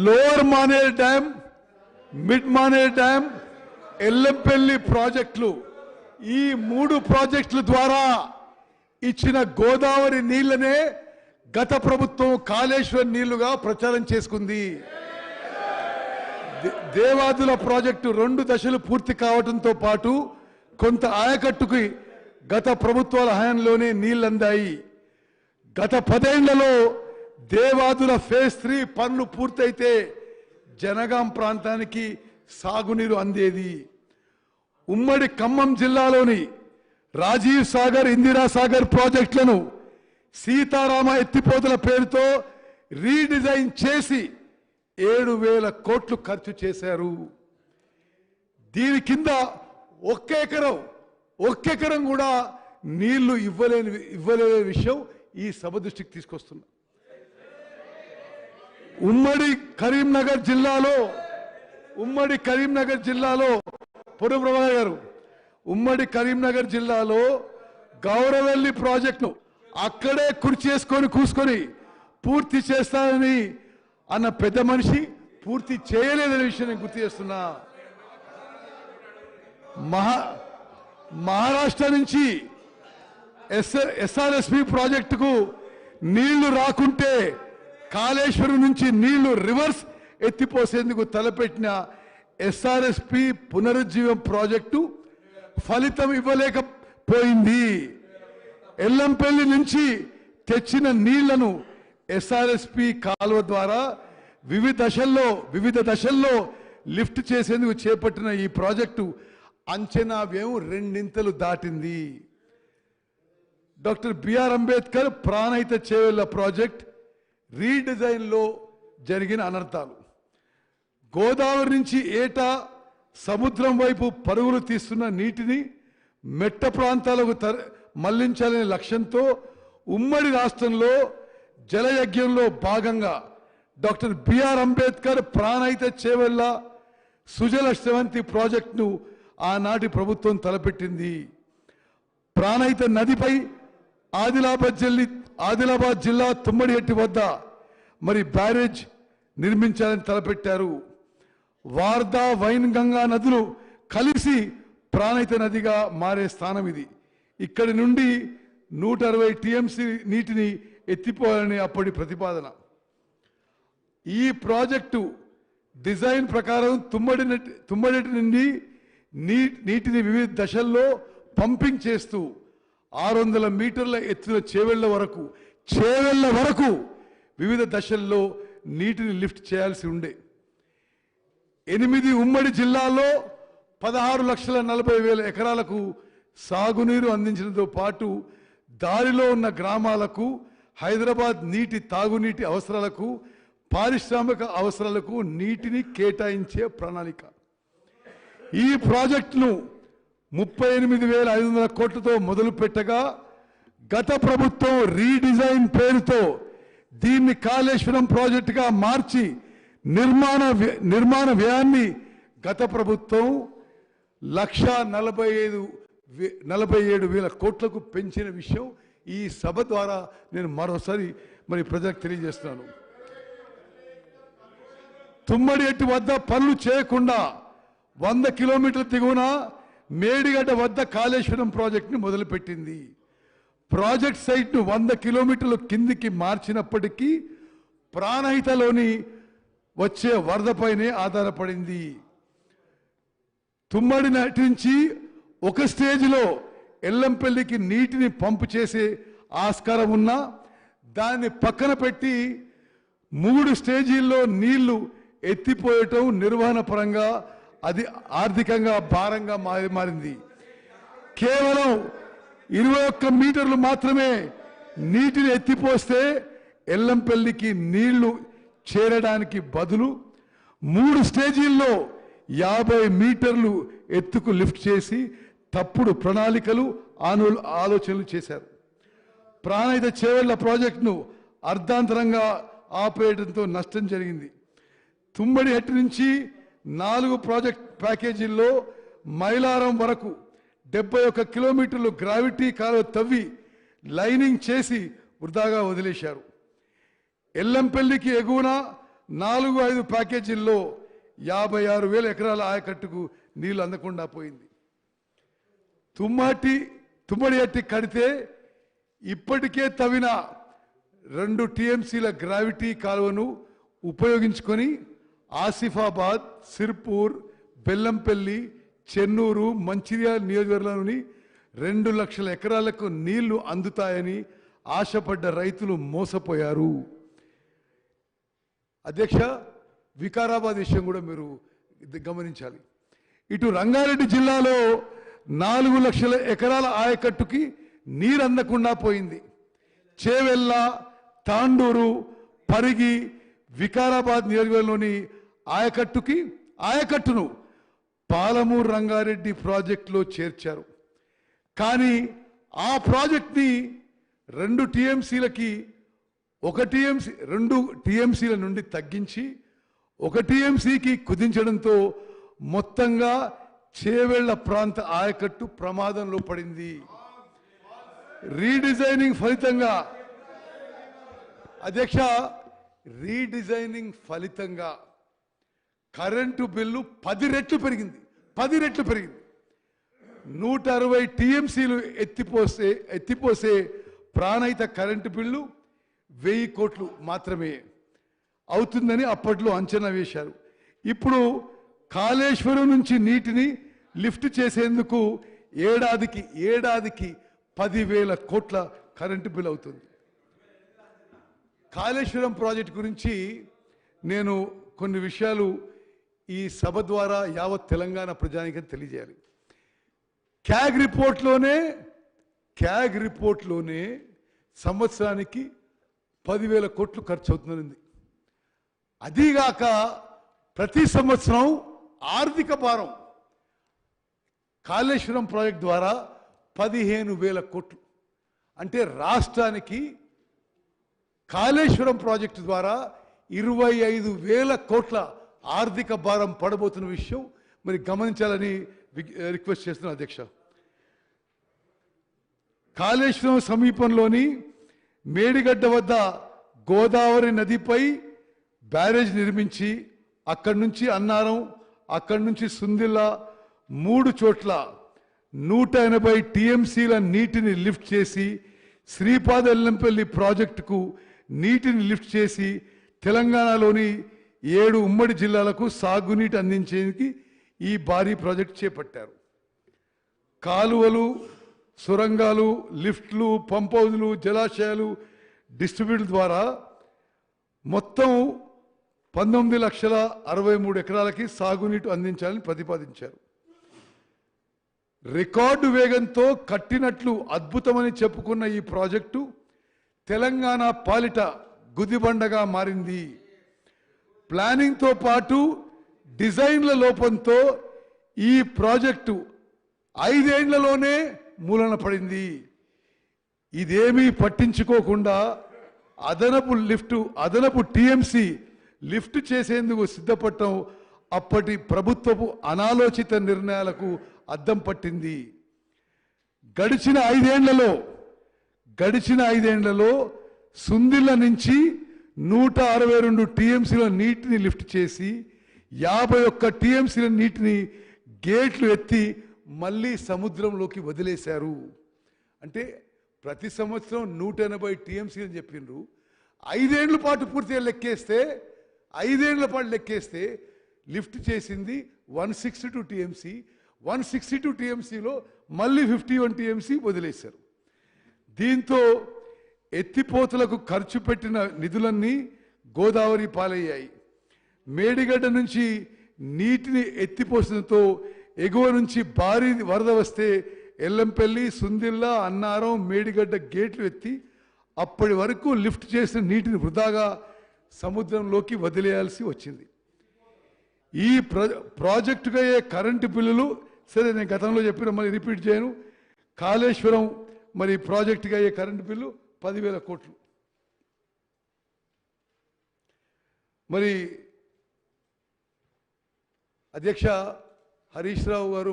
Lower Maner dam, mid Maner dam, Yellampalli ప్రాజెక్టులు, ఈ 3 ప్రాజెక్టుల ద్వారా ఇచ్చిన గోదావరి నీళ్లనే గత ప్రభుత్వం కాళేశ్వరం నీళ్లుగా ప్రచారం చేసుకుంది. దేవాదుల ప్రాజెక్టు 2 దశలు పూర్తి కావడంతో పాటు కొంత ఆయకట్టుకి గత ప్రభుత్వాల హయాంలోనే నీళ్లు అందాయి. గత 10 ఏళ్లలో దేవాదుల ఫేజ్ 3 పనులు పూర్తయితే జనగాం ప్రాంతానికి సాగునీరు అందేది. ఉమ్మడి ఖమ్మం జిల్లాలోని రాజీవ్ సాగర్, ఇందిరా సాగర్ ప్రాజెక్టులను సీతారామ ఎత్తిపోతల పేరుతో రీడిజైన్ చేసి 7,000 కోట్లు ఖర్చు చేశారు. దీని కింద ఒక్క ఎకరం కూడా నీళ్లు ఇవ్వలేని విషయం ఈ సభ దృష్టికి తీసుకొస్తున్నా. ఉమ్మడి కరీంనగర్ జిల్లాలో పొరుబ్రహ్మ గారు, ఉమ్మడి కరీంనగర్ జిల్లాలో గౌరవెల్లి ప్రాజెక్టును అక్కడే కూర్చుని పూర్తి చేస్తానని అన్న పెద్ద మనిషి పూర్తి చేయలేదనే విషయం నేను గుర్తు చేస్తున్నా. మహారాష్ట్ర నుంచి ఎస్ఆర్ఎస్పి ప్రాజెక్టుకు నీళ్లు రాకుంటే కాళేశ్వరం నుంచి నీళ్లు రివర్స్ ఎత్తిపోసేందుకు తలపెట్టిన ఎస్ఆర్ఎస్పి పునరుజ్జీవం ప్రాజెక్టు ఫలితం ఇవ్వలేకపోయింది. ఎల్లంపల్లి నుంచి తెచ్చిన నీళ్లను ఎస్ఆర్ఎస్పి కాలువ ద్వారా వివిధ దశల్లో లిఫ్ట్ చేసేందుకు చేపట్టిన ఈ ప్రాజెక్టు అంచనా వ్యయం 2 దాటింది. Doctor BR Ambedkar Pranahita Chevella project రీడిజైన్లో జరిగిన అనర్థాలు, గోదావరి నుంచి ఏటా సముద్రం వైపు పరుగులు తీస్తున్న నీటిని మెట్ట ప్రాంతాలకు మళ్లించాలనే లక్ష్యంతో ఉమ్మడి రాష్ట్రంలో జలయజ్ఞంలో భాగంగా డాక్టర్ బిఆర్ అంబేద్కర్ ప్రాణహిత చేవెళ్ల సుజల శ్రవంతి ప్రాజెక్టును ఆనాటి తలపెట్టింది. ప్రాణహిత నదిపై ఆదిలాబాద్ జిల్లా తుమ్మడిహెట్టి వద్ద బ్యారేజ్ నిర్మించాలని తలపెట్టారు. వార్దా, వైన్ గంగా నదులు కలిసి ప్రాణహిత నదిగా మారే స్థానం ఇది. ఇక్కడి నుండి 160 టీఎంసీ నీటిని ఎత్తిపోవాలని అప్పటి ప్రతిపాదన. ఈ ప్రాజెక్టు డిజైన్ ప్రకారం తుమ్మడిహెట్టి నుండి నీటిని వివిధ దశల్లో పంపింగ్ చేస్తూ 600 మీటర్ల ఎత్తున చేవెళ్ల వరకు వివిధ దశల్లో నీటిని లిఫ్ట్ చేయాల్సి ఉండే. 8 ఉమ్మడి జిల్లాల్లో 16,40,000 ఎకరాలకు సాగునీరు అందించడంతో పాటు దారిలో ఉన్న గ్రామాలకు, హైదరాబాద్ నీటి తాగునీటి అవసరాలకు, పారిశ్రామిక అవసరాలకు నీటిని కేటాయించే ప్రణాళిక. ఈ ప్రాజెక్టును 38,500 కోట్లతో మొదలు పెట్టగా గత ప్రభుత్వం రీడిజైన్ పేరుతో దీన్ని కాళేశ్వరం ప్రాజెక్టుగా మార్చి నిర్మాణ వ్యయాన్ని గత ప్రభుత్వం 1,47,000 కోట్లకు పెంచిన విషయం ఈ సభ ద్వారా నేను మరోసారి ప్రజలకు తెలియజేస్తున్నాను. తుమ్మడిహెట్టి వద్ద పనులు చేయకుండా 100 కిలోమీటర్ల దిగువన మేడిగడ్డ వద్ద కాళేశ్వరం ప్రాజెక్టుని మొదలుపెట్టింది. ప్రాజెక్ట్ సైట్ను 100 కిలోమీటర్ల కిందికి మార్చినప్పటికీ ప్రాణహితలోని వచ్చే వరదపైనే ఆధారపడింది. తుమ్మడి నుంచి ఒక స్టేజ్లో ఎల్లంపల్లికి నీటిని పంపు చేసే ఆస్కారం ఉన్నా దాన్ని పక్కన పెట్టి 3 స్టేజీల్లో నీళ్లు ఎత్తిపోయటం నిర్వహణ పరంగా అది ఆర్థికంగా భారంగా మారింది. కేవలం 21 మీటర్లు మాత్రమే నీటిని ఎత్తిపోస్తే ఎల్లంపల్లికి నీళ్లు చేరడానికి బదులు 3 స్టేజీల్లో 50 మీటర్లు ఎత్తుకు లిఫ్ట్ చేసి తప్పుడు ప్రణాళికలు ఆలోచనలు చేశారు. ప్రాణహిత చేవెళ్ల ప్రాజెక్టును అర్ధాంతరంగా ఆపేయడంతో నష్టం జరిగింది. తుమ్మడిహెట్టి నుంచి 4 ప్రాజెక్ట్ ప్యాకేజీల్లో మైలారం వరకు 71 కిలోమీటర్లు గ్రావిటీ కాలువ తవ్వి లైనింగ్ చేసి వృధాగా వదిలేశారు. ఎల్లంపల్లికి ఎగువన 4-5 ప్యాకేజీల్లో 56,000 ఎకరాల ఆయకట్టుకు నీళ్లు అందకుండా పోయింది. తుమ్మడి ఎట్టి కడితే ఇప్పటికే తవ్విన 2 టీఎంసీల గ్రావిటీ కాలువను ఉపయోగించుకొని ఆసిఫాబాద్, సిర్పూర్, బెల్లంపల్లి, చెన్నూరు, మంచిర్యాల నియోజకవర్గంలోని 2 లక్షల ఎకరాలకు నీళ్లు అందుతాయని ఆశపడ్డ రైతులు మోసపోయారు. అధ్యక్ష, వికారాబాద్ విషయం కూడా మీరు గమనించాలి. ఇటు రంగారెడ్డి జిల్లాలో 4 లక్షల ఎకరాల ఆయకట్టుకి నీరు అందకుండా పోయింది. చేవెళ్ళ, తాండూరు, పరిగి, వికారాబాద్ నియోజకవర్గంలోని ఆయకట్టును పాలమూరు రంగారెడ్డి ప్రాజెక్టులో చేర్చారు. కానీ ఆ ప్రాజెక్ట్ని 2 టీఎంసీలకి 2 టీఎంసీల నుండి తగ్గించి 1 టీఎంసీకి కుదించడంతో మొత్తంగా చేవెళ్ల ప్రాంత ఆయకట్టు ప్రమాదంలో పడింది. రీడిజైనింగ్ ఫలితంగా అధ్యక్ష, రీడిజైనింగ్ ఫలితంగా కరెంటు బిల్లు 10 రెట్లు పెరిగింది. 10 రెట్లు పెరిగింది. 160 టీఎంసీలు ఎత్తిపోసే ప్రాణహిత కరెంటు బిల్లు 1000 కోట్లు మాత్రమే అవుతుందని అప్పట్లో అంచనా వేశారు. ఇప్పుడు కాళేశ్వరం నుంచి నీటిని లిఫ్ట్ చేసేందుకు ఏడాదికి 10,000 కోట్ల కరెంటు బిల్ అవుతుంది. కాళేశ్వరం ప్రాజెక్టు గురించి నేను కొన్ని విషయాలు ఈ సభ ద్వారా యావత్ తెలంగాణ ప్రజానికి తెలియజేయాలి. క్యాగ్ రిపోర్ట్లోనే సంవత్సరానికి 10,000 కోట్లు ఖర్చు అవుతుంది. అదీగాక ప్రతి సంవత్సరం ఆర్థిక భారం కాళేశ్వరం ప్రాజెక్ట్ ద్వారా 15,000 కోట్లు. అంటే రాష్ట్రానికి కాళేశ్వరం ప్రాజెక్టు ద్వారా 25,000 కోట్ల ఆర్థిక భారం పడబోతున్న విషయం మరి గమనించాలని రిక్వెస్ట్ చేస్తున్నాను అధ్యక్ష. కాళేశ్వరం సమీపంలోని మేడిగడ్డ వద్ద గోదావరి నదిపై బ్యారేజ్ నిర్మించి అక్కడి నుంచి అన్నారం, అక్కడి నుంచి సుందిల్ల 3 చోట్ల 180 టీఎంసీల నీటిని లిఫ్ట్ చేసి శ్రీపాద ఎల్లంపల్లి ప్రాజెక్టుకు నీటిని లిఫ్ట్ చేసి తెలంగాణలోని 7 ఉమ్మడి జిల్లాలకు సాగునీటి అందించేందుకు ఈ భారీ ప్రాజెక్టు చేపట్టారు. కాలువలు, సొరంగాలు, లిఫ్ట్లు, పంప్ హౌజులు, జలాశయాలు, డిస్ట్రిబ్యూటర్ ద్వారా మొత్తం 19,63,000 ఎకరాలకి సాగునీటి అందించాలని ప్రతిపాదించారు. రికార్డు వేగంతో కట్టినట్లు అద్భుతమని చెప్పుకున్న ఈ ప్రాజెక్టు తెలంగాణ పాలిట గుదిబండగా మారింది. ప్లానింగ్తో పాటు డిజైన్ల లోపంతో ఈ ప్రాజెక్టు 5 ఏళ్లలోనే మూలన పడింది. ఇదేమీ పట్టించుకోకుండా అదనపు టీఎంసీ లిఫ్ట్ చేసేందుకు సిద్ధపడటం అప్పటి ప్రభుత్వపు అనాలోచిత నిర్ణయాలకు అద్దం పట్టింది. గడిచిన ఐదేళ్లలో సుందిల్ల నుంచి 162 టీఎంసీల నీటిని లిఫ్ట్ చేసి 51 టీఎంసీల నీటిని గేట్లు ఎత్తి మళ్ళీ సముద్రంలోకి వదిలేశారు. అంటే ప్రతి సంవత్సరం 180 టీఎంసీ అని చెప్పిండ్రు. 5 ఏళ్ల పాటు పూర్తిగా లెక్కేస్తే లిఫ్ట్ చేసింది 162 టీఎంసీ. 162 టీఎంసీలో మళ్ళీ 51 టీఎంసీ వదిలేశారు. దీంతో ఎత్తిపోతలకు ఖర్చు పెట్టిన నిధులన్నీ గోదావరి పాలయ్యాయి. మేడిగడ్డ నుంచి నీటిని ఎత్తిపోసడంతో ఎగువ నుంచి భారీ వరద వస్తే ఎల్లంపల్లి, సుందిల్ల, అన్నారం, మేడిగడ్డ గేట్లు ఎత్తి అప్పటి వరకు లిఫ్ట్ చేసిన నీటిని వృధాగా సముద్రంలోకి వదిలేయాల్సి వచ్చింది. ఈ ప్రాజెక్టుగా అయ్యే కరెంటు బిల్లులు సరే నేను గతంలో చెప్పిన మళ్ళీ రిపీట్ చేయను. కాళేశ్వరం మరి ప్రాజెక్టుగా అయ్యే కరెంటు బిల్లు 10,000 కోట్లు. మరి అధ్యక్ష హరీష్ రావు గారు